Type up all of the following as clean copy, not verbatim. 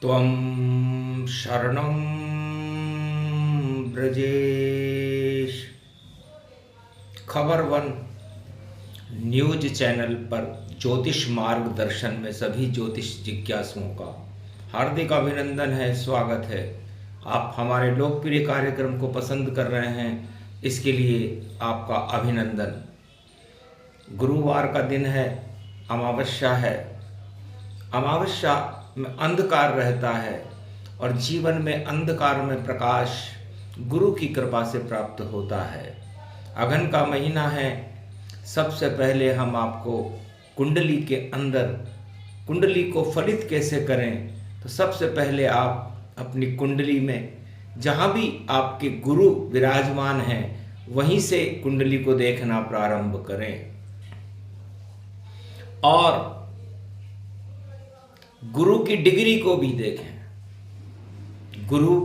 त्वं शरणं ब्रजेश। खबर वन न्यूज चैनल पर ज्योतिष मार्गदर्शन में सभी ज्योतिष जिज्ञासुओं का हार्दिक अभिनंदन है, स्वागत है। आप हमारे लोकप्रिय कार्यक्रम को पसंद कर रहे हैं, इसके लिए आपका अभिनंदन। गुरुवार का दिन है, अमावस्या है। अमावस्या में अंधकार रहता है और जीवन में अंधकार में प्रकाश गुरु की कृपा से प्राप्त होता है। अगन का महीना है। सबसे पहले हम आपको कुंडली के अंदर कुंडली को फलित कैसे करें, तो सबसे पहले आप अपनी कुंडली में जहाँ भी आपके गुरु विराजमान हैं वहीं से कुंडली को देखना प्रारंभ करें और गुरु की डिग्री को भी देखें। गुरु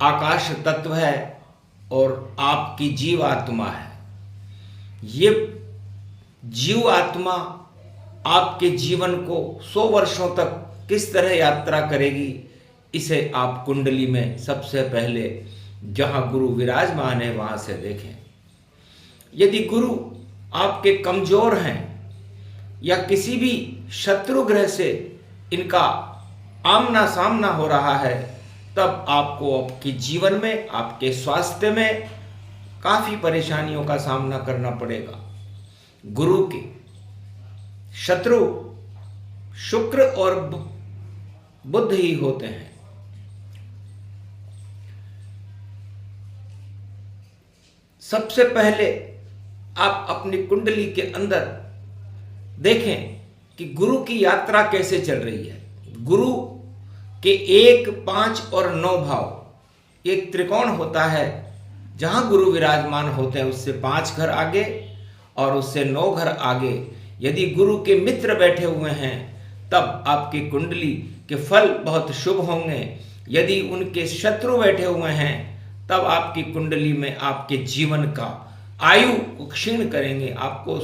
आकाश तत्व है और आपकी जीव आत्मा है। ये जीव आत्मा आपके जीवन को 100 वर्षों तक किस तरह यात्रा करेगी, इसे आप कुंडली में सबसे पहले जहां गुरु विराजमान है वहां से देखें। यदि गुरु आपके कमजोर हैं या किसी भी शत्रु ग्रह से इनका आमना सामना हो रहा है, तब आपको आपके जीवन में, आपके स्वास्थ्य में काफी परेशानियों का सामना करना पड़ेगा। गुरु के शत्रु शुक्र और बुध ही होते हैं। सबसे पहले आप अपनी कुंडली के अंदर देखें कि गुरु की यात्रा कैसे चल रही है। गुरु के 1, 5 और 9 भाव एक त्रिकोण होता है। जहां गुरु विराजमान होते हैं उससे 5 घर आगे और उससे 9 घर आगे यदि गुरु के मित्र बैठे हुए हैं, तब आपकी कुंडली के फल बहुत शुभ होंगे। यदि उनके शत्रु बैठे हुए हैं, तब आपकी कुंडली में आपके जीवन का आयु को क्षीण करेंगे, आपको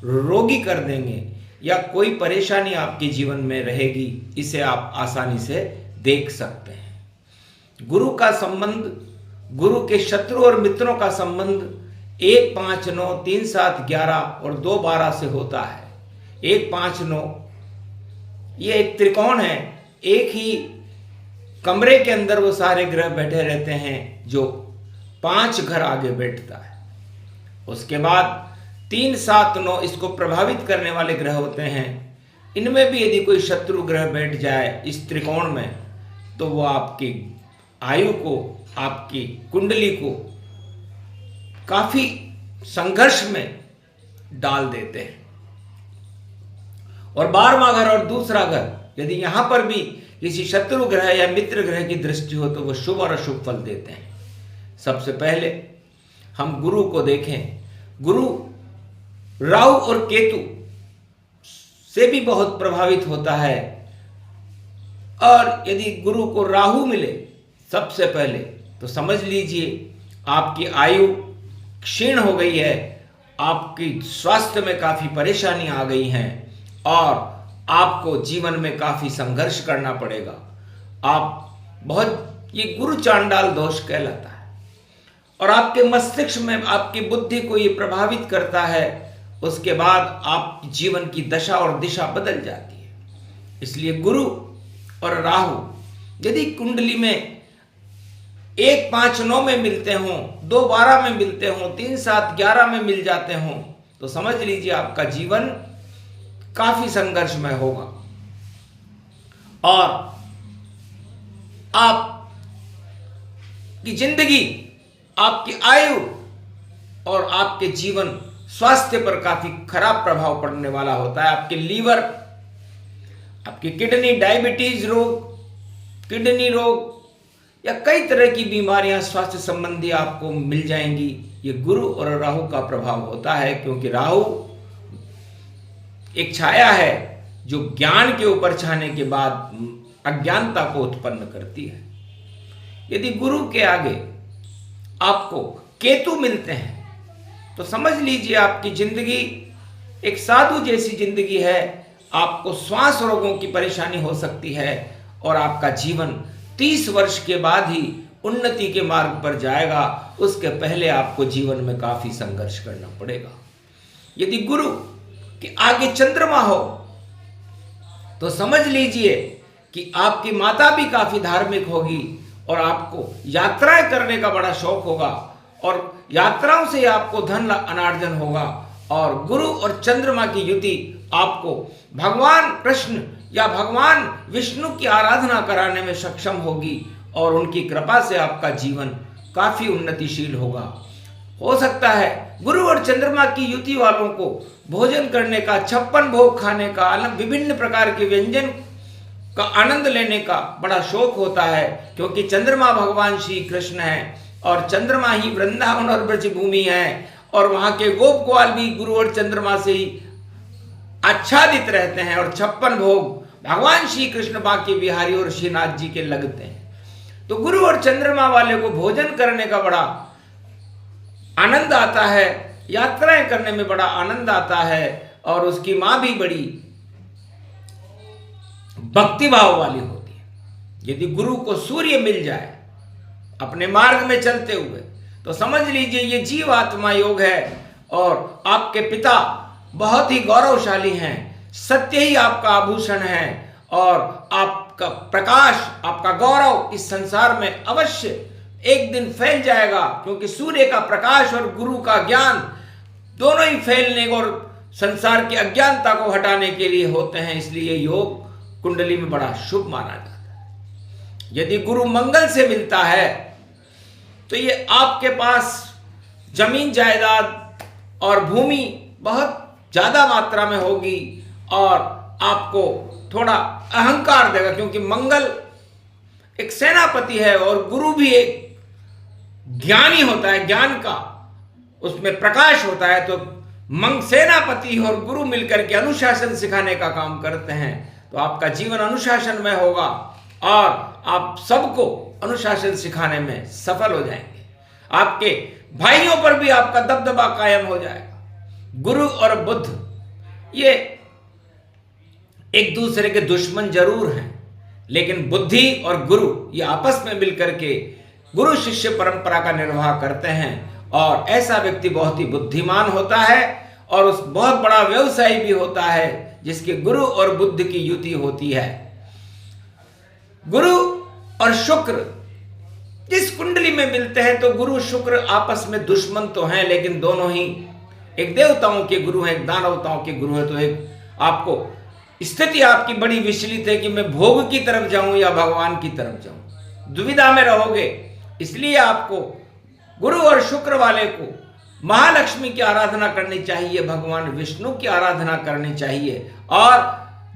रोगी कर देंगे या कोई परेशानी आपके जीवन में रहेगी। इसे आप आसानी से देख सकते हैं। गुरु का संबंध, गुरु के शत्रु और मित्रों का संबंध 1, 5, 9, 3, 7, 11 और 2, 12 से होता है। 1, 5, 9 ये एक त्रिकोण है। एक ही कमरे के अंदर वो सारे ग्रह बैठे रहते हैं जो 5 घर आगे बैठता है। उसके बाद 3, 7, 9 इसको प्रभावित करने वाले ग्रह होते हैं। इनमें भी यदि कोई शत्रु ग्रह बैठ जाए इस त्रिकोण में, तो वो आपकी आयु को, आपकी कुंडली को काफी संघर्ष में डाल देते हैं। और 12वां घर और दूसरा घर, यदि यहां पर भी किसी शत्रु ग्रह या मित्र ग्रह की दृष्टि हो तो वो शुभ और अशुभ फल देते हैं। सबसे पहले हम गुरु को देखें। गुरु राहु और केतु से भी बहुत प्रभावित होता है। और यदि गुरु को राहु मिले सबसे पहले, तो समझ लीजिए आपकी आयु क्षीण हो गई है, आपकी स्वास्थ्य में काफी परेशानी आ गई हैं और आपको जीवन में काफी संघर्ष करना पड़ेगा। ये गुरु चांडाल दोष कहलाता है और आपके मस्तिष्क में, आपकी बुद्धि को ये प्रभावित करता है। उसके बाद आप जीवन की दशा और दिशा बदल जाती है। इसलिए गुरु और राहु यदि कुंडली में 1, 5, 9 में मिलते हों, 2, 12 में मिलते हों, 3, 7, 11 में मिल जाते हों, तो समझ लीजिए आपका जीवन काफी संघर्षमय होगा और आपकी जिंदगी, आपकी आयु और आपके जीवन स्वास्थ्य पर काफी खराब प्रभाव पड़ने वाला होता है। आपके लीवर, आपकी किडनी, डायबिटीज रोग, किडनी रोग या कई तरह की बीमारियां स्वास्थ्य संबंधी आपको मिल जाएंगी। ये गुरु और राहु का प्रभाव होता है, क्योंकि राहु एक छाया है जो ज्ञान के ऊपर छाने के बाद अज्ञानता को उत्पन्न करती है। यदि गुरु के आगे आपको केतु मिलते हैं तो समझ लीजिए आपकी जिंदगी एक साधु जैसी जिंदगी है। आपको श्वास रोगों की परेशानी हो सकती है और आपका जीवन 30 वर्ष के बाद ही उन्नति के मार्ग पर जाएगा। उसके पहले आपको जीवन में काफी संघर्ष करना पड़ेगा। यदि गुरु के आगे चंद्रमा हो तो समझ लीजिए कि आपकी माता भी काफी धार्मिक होगी और आपको यात्राएं करने का बड़ा शौक होगा और यात्राओं से आपको धन अनार्जन होगा। और गुरु और चंद्रमा की युति आपको भगवान कृष्ण या भगवान विष्णु की आराधना कराने में सक्षम होगी और उनकी कृपा से आपका जीवन काफी उन्नतिशील होगा। हो सकता है गुरु और चंद्रमा की युति वालों को भोजन करने का, 56 भोग खाने का, अलग विभिन्न प्रकार के व्यंजन का आनंद लेने का बड़ा शौक होता है, क्योंकि चंद्रमा भगवान श्री कृष्ण है और चंद्रमा ही वृंदावन और ब्रज भूमि है और वहां के गोप ग्वाल भी गुरु और चंद्रमा से ही आच्छादित रहते हैं और 56 भोग भगवान श्री कृष्ण बांके बिहारी और श्रीनाथ जी के लगते हैं। तो गुरु और चंद्रमा वाले को भोजन करने का बड़ा आनंद आता है, यात्राएं करने में बड़ा आनंद आता है और उसकी मां भी बड़ी भक्ति भाव वाली होती है। यदि गुरु को सूर्य मिल जाए अपने मार्ग में चलते हुए तो समझ लीजिए ये जीव आत्मा योग है और आपके पिता बहुत ही गौरवशाली हैं। सत्य ही आपका आभूषण है और आपका प्रकाश, आपका गौरव इस संसार में अवश्य एक दिन फैल जाएगा, क्योंकि सूर्य का प्रकाश और गुरु का ज्ञान दोनों ही फैलने और संसार की अज्ञानता को हटाने के लिए होते हैं। इसलिए योग कुंडली में बड़ा शुभ माना जाता है। यदि गुरु मंगल से मिलता है तो ये आपके पास जमीन जायदाद और भूमि बहुत ज्यादा मात्रा में होगी और आपको थोड़ा अहंकार देगा, क्योंकि मंगल एक सेनापति है और गुरु भी एक ज्ञानी होता है, ज्ञान का उसमें प्रकाश होता है। तो सेनापति और गुरु मिलकर के अनुशासन सिखाने का काम करते हैं, तो आपका जीवन अनुशासन में होगा और आप सबको अनुशासन सिखाने में सफल हो जाएंगे। आपके भाइयों पर भी आपका दबदबा कायम हो जाएगा। गुरु और बुध ये एक दूसरे के दुश्मन जरूर हैं, लेकिन बुद्धि और गुरु ये आपस में मिलकर के गुरु शिष्य परंपरा का निर्वाह करते हैं और ऐसा व्यक्ति बहुत ही बुद्धिमान होता है और उस बहुत बड़ा व्यवसायी भी होता है जिसके गुरु और बुद्ध की युति होती है। गुरु और शुक्र जिस कुंडली में मिलते हैं तो गुरु शुक्र आपस में दुश्मन तो हैं, लेकिन दोनों ही एक देवताओं के गुरु हैं, एक दानवताओं के गुरु हैं। तो एक आपको स्थिति आपकी बड़ी विचलित है कि मैं भोग की तरफ जाऊं या भगवान की तरफ जाऊं, दुविधा में रहोगे। इसलिए आपको गुरु और शुक्र वाले को महालक्ष्मी की आराधना करनी चाहिए, भगवान विष्णु की आराधना करनी चाहिए और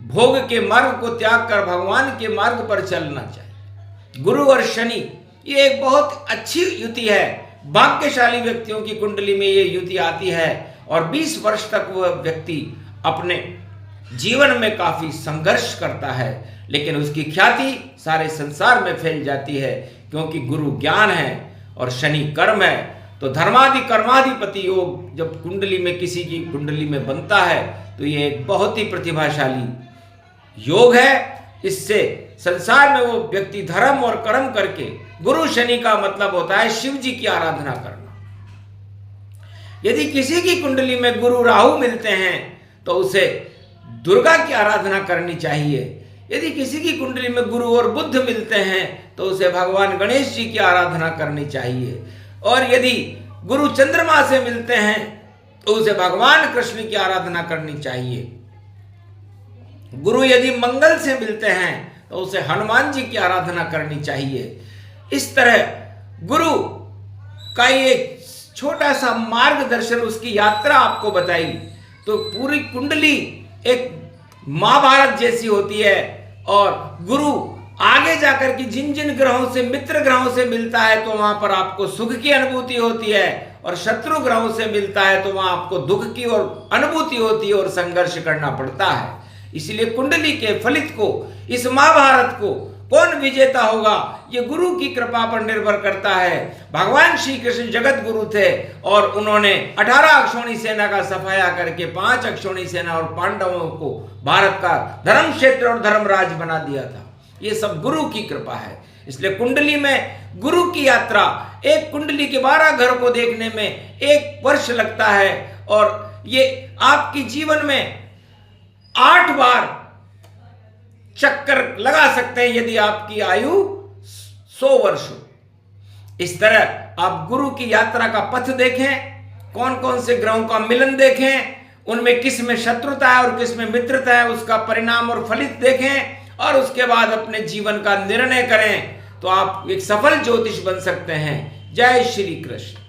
भोग के मार्ग को त्याग कर भगवान के मार्ग पर चलना चाहिए। गुरु और शनि ये एक बहुत अच्छी युति है। भाग्यशाली व्यक्तियों की कुंडली में ये युति आती है और 20 वर्ष तक वह व्यक्ति अपने जीवन में काफी संघर्ष करता है, लेकिन उसकी ख्याति सारे संसार में फैल जाती है, क्योंकि गुरु ज्ञान है और शनि कर्म है। तो धर्मादि कर्माधिपति योग जब कुंडली में किसी की कुंडली में बनता है तो ये एक बहुत ही प्रतिभाशाली योग है। इससे संसार में वो व्यक्ति धर्म और कर्म करके, गुरु शनि का मतलब होता है शिव जी की आराधना करना। यदि किसी की कुंडली में गुरु राहु मिलते हैं तो उसे दुर्गा की आराधना करनी चाहिए। यदि किसी की कुंडली में गुरु और बुध मिलते हैं तो उसे भगवान गणेश जी की आराधना करनी चाहिए। और यदि गुरु चंद्रमा से मिलते हैं तो उसे भगवान कृष्ण की आराधना करनी चाहिए। गुरु यदि मंगल से मिलते हैं तो उसे हनुमान जी की आराधना करनी चाहिए। इस तरह गुरु का ये छोटा सा मार्गदर्शन, उसकी यात्रा आपको बताई, तो पूरी कुंडली एक महाभारत जैसी होती है। और गुरु आगे जाकर के जिन जिन ग्रहों से, मित्र ग्रहों से मिलता है तो वहां पर आपको सुख की अनुभूति होती है, और शत्रु ग्रहों से मिलता है तो वहां आपको दुख की और अनुभूति होती है और संघर्ष करना पड़ता है। इसलिए कुंडली के फलित को, इस महाभारत को कौन विजेता होगा ये गुरु की कृपा पर निर्भर करता है। भगवान श्री कृष्ण जगत गुरु थे और उन्होंने 18 अक्षौणी सेना का सफाया करके 5 अक्षौणी सेना और पांडवों को भारत का धर्म क्षेत्र और धर्मराज बना दिया था। ये सब गुरु की कृपा है। इसलिए कुंडली में गुरु की यात्रा, एक कुंडली के 12 घर को देखने में 1 वर्ष लगता है, और ये आपके जीवन में 8 बार चक्कर लगा सकते हैं यदि आपकी आयु 100 वर्ष हो। इस तरह आप गुरु की यात्रा का पथ देखें, कौन कौन से ग्रहों का मिलन देखें, उनमें किस में शत्रुता है और किस में मित्रता है, उसका परिणाम और फलित देखें, और उसके बाद अपने जीवन का निर्णय करें, तो आप एक सफल ज्योतिष बन सकते हैं। जय श्री कृष्ण।